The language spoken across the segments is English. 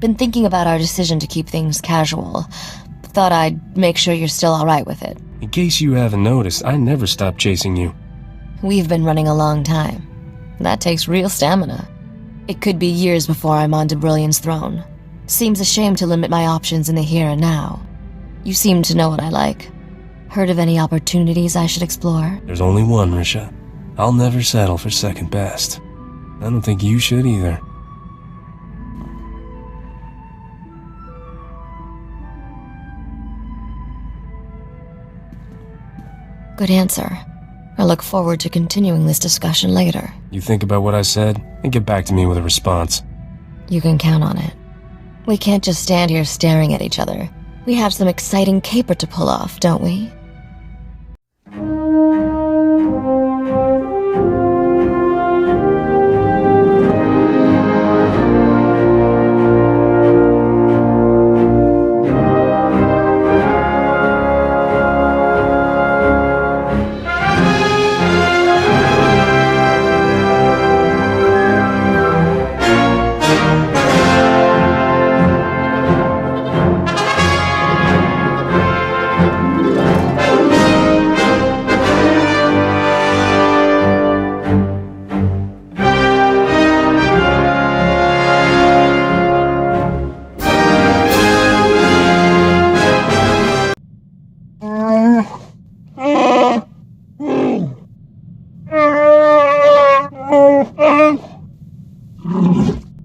Been thinking about our decision to keep things casual. Thought I'd make sure you're still alright with it. In case you haven't noticed, I never stopped chasing you. We've been running a long time. That takes real stamina. It could be years before I'm on Brilliant's throne. Seems a shame to limit my options in the here and now. You seem to know what I like. Heard of any opportunities I should explore? There's only one, Risha. I'll never settle for second best. I don't think you should either. Good answer. I look forward to continuing this discussion later. You think about what I said, and get back to me with a response. You can count on it. We can't just stand here staring at each other. We have some exciting caper to pull off, don't we?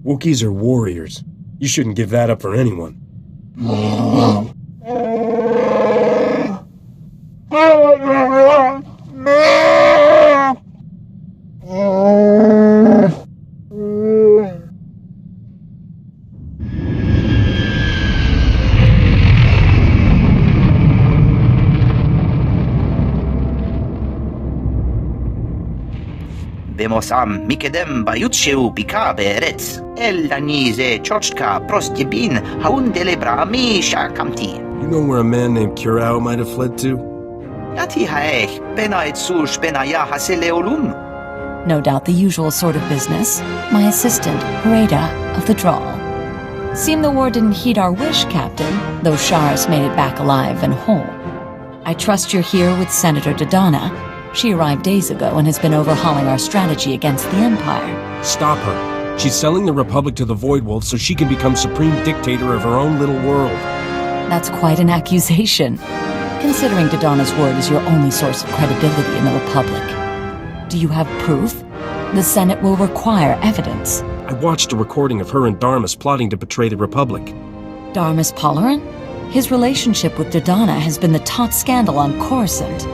Wookiees are warriors. You shouldn't give that up for anyone. במוסם מקדם ביוצ'ו ביקה בארץ, אל דני זה צ'וצ'קה פרוסטיבין האונדלברה משקמתי. You know where a man named Curao might have fled to? יתי האך בנה אצוש בניה הסלאולום. No doubt the usual sort of business. My assistant, Rada, of the Drawl. Seemed the war didn't heed our wish, Captain, though Shars made it back alive and whole. I trust you're here with Senator Dodonna. She arrived days ago and has been overhauling our strategy against the Empire. Stop her. She's selling the Republic to the Void Wolf so she can become supreme dictator of her own little world. That's quite an accusation, considering Dodonna's word is your only source of credibility in the Republic. Do you have proof? The Senate will require evidence. I watched a recording of her and Darmus plotting to betray the Republic. Darmus Polarin? His relationship with Dodonna has been the top scandal on Coruscant.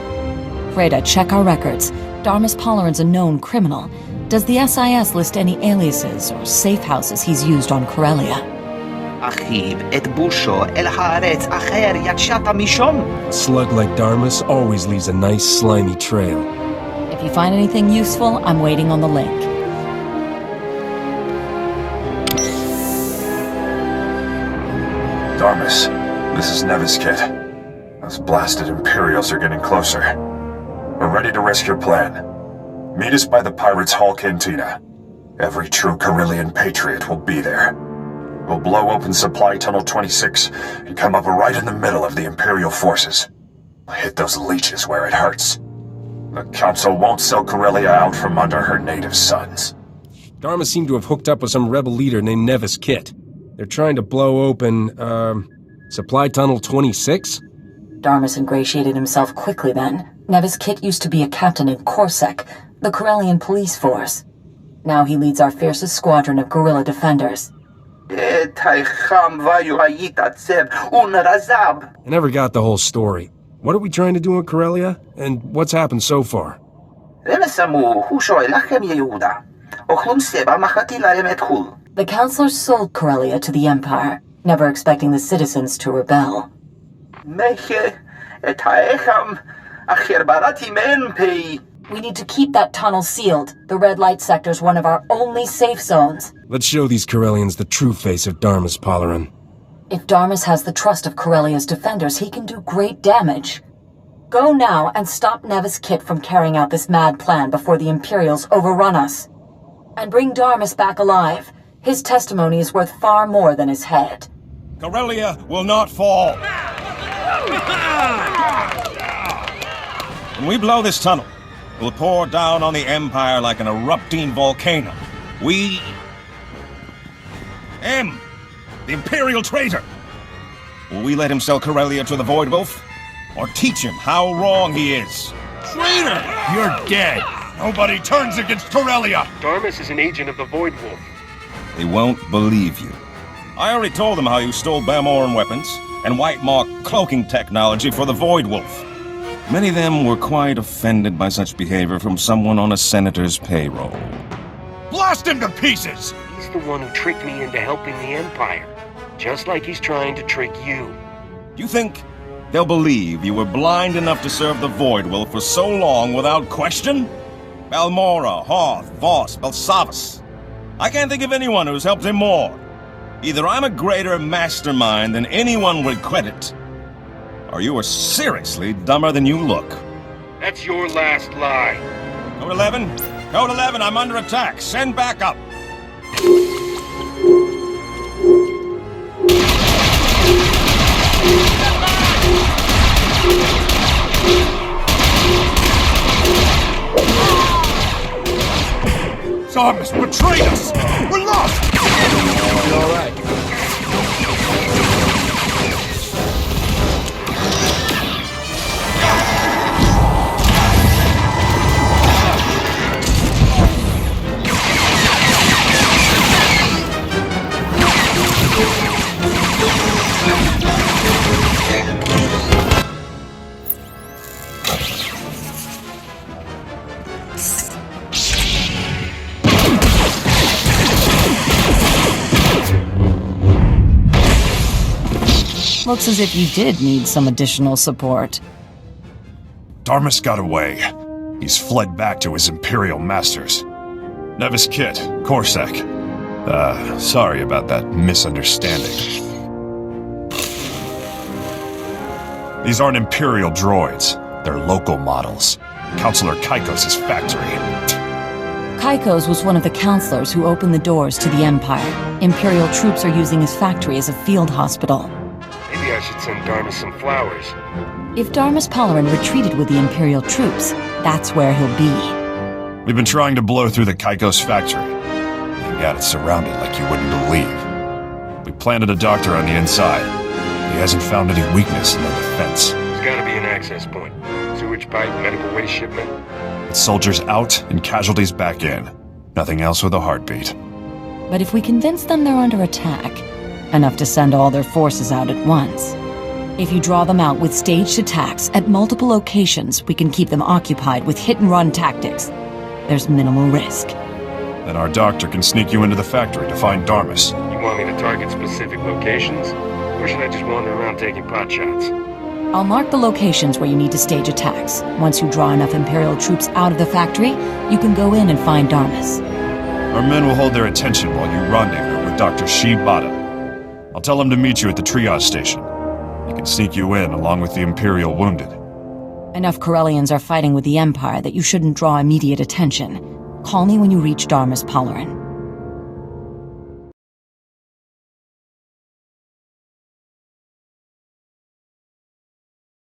Rada, check our records. Darmus Polarin's a known criminal. Does the SIS list any aliases or safe houses he's used on Corellia? אחיב את בושו אל הארץ אחר יצאת משום. A slug like Darmus always leaves a nice slimy trail. If you find anything useful, I'm waiting on the link. Darmus, this is Nevis Kit. Those blasted Imperials are getting closer. We're ready to risk your plan. Meet us by the Pirates' Hall Cantina. Every true Carillion patriot will be there. We'll blow open Supply Tunnel 26 and come up right in the middle of the Imperial forces. Hit those leeches where it hurts. The Council won't sell Corellia out from under her native sons. Darmus seemed to have hooked up with some rebel leader named Nevis Kit. They're trying to blow open, Supply Tunnel 26? Darmus ingratiated himself quickly then. Nevis Kit used to be a captain in Corsac, the Corellian police force. Now he leads our fiercest squadron of guerrilla defenders. I never got the whole story. What are we trying to do in Corellia? And what's happened so far? The councilors sold Corellia to the Empire, never expecting the citizens to rebel. We need to keep that tunnel sealed. The red light sector's one of our only safe zones. Let's show these Corellians the true face of Darmus Polarin. If Darmus has the trust of Corellia's defenders, he can do great damage. Go now and stop Nevis Kit from carrying out this mad plan before the Imperials overrun us. And bring Darmus back alive. His testimony is worth far more than his head. Corellia will not fall. When we blow this tunnel, it will pour down on the Empire like an erupting volcano. We... M, the Imperial traitor. Will we let him sell Corellia to the Void Wolf? Or teach him how wrong he is? Traitor! You're dead! Nobody turns against Corellia! Darmus is an agent of the Void Wolf. They won't believe you. I already told them how you stole Bamoran weapons and White Mark cloaking technology for the Void Wolf. Many of them were quite offended by such behavior from someone on a senator's payroll. Blast him to pieces! He's the one who tricked me into helping the Empire. Just like he's trying to trick you. Do you think they'll believe you were blind enough to serve the Void Wolf for so long without question? Balmora, Hoth, Voss, Belsavus. I can't think of anyone who's helped him more. Either I'm a greater mastermind than anyone would credit, or you are seriously dumber than you look. That's your last lie. Code 11? Code 11, I'm under attack. Send backup. Darmus betrayed us! We're lost! All right. Looks as if you did need some additional support. Darmus got away. He's fled back to his Imperial masters. Nevis Kit, Corsac. Sorry about that misunderstanding. These aren't Imperial droids. They're local models. Counselor Kaikos' factory. Kaikos was one of the counselors who opened the doors to the Empire. Imperial troops are using his factory as a field hospital. Maybe I should send Darmus some flowers. If Darmus Palarin retreated with the Imperial troops, that's where he'll be. We've been trying to blow through the Kaikos factory. We got it surrounded like you wouldn't believe. We planted a doctor on the inside. He hasn't found any weakness in the defense. There's gotta be an access point. Sewage pipe, medical waste shipment. It's soldiers out and casualties back in. Nothing else with a heartbeat. But if we convince them they're under attack, enough to send all their forces out at once. If you draw them out with staged attacks at multiple locations, we can keep them occupied with hit-and-run tactics. There's minimal risk. Then our doctor can sneak you into the factory to find Darmus. You want me to target specific locations? Or should I just wander around taking pot shots? I'll mark the locations where you need to stage attacks. Once you draw enough Imperial troops out of the factory, you can go in and find Darmus. Our men will hold their attention while you rendezvous with Dr. Shibata. I'll tell him to meet you at the triage station. He can sneak you in along with the Imperial wounded. Enough Corellians are fighting with the Empire that you shouldn't draw immediate attention. Call me when you reach Darmus Palarin.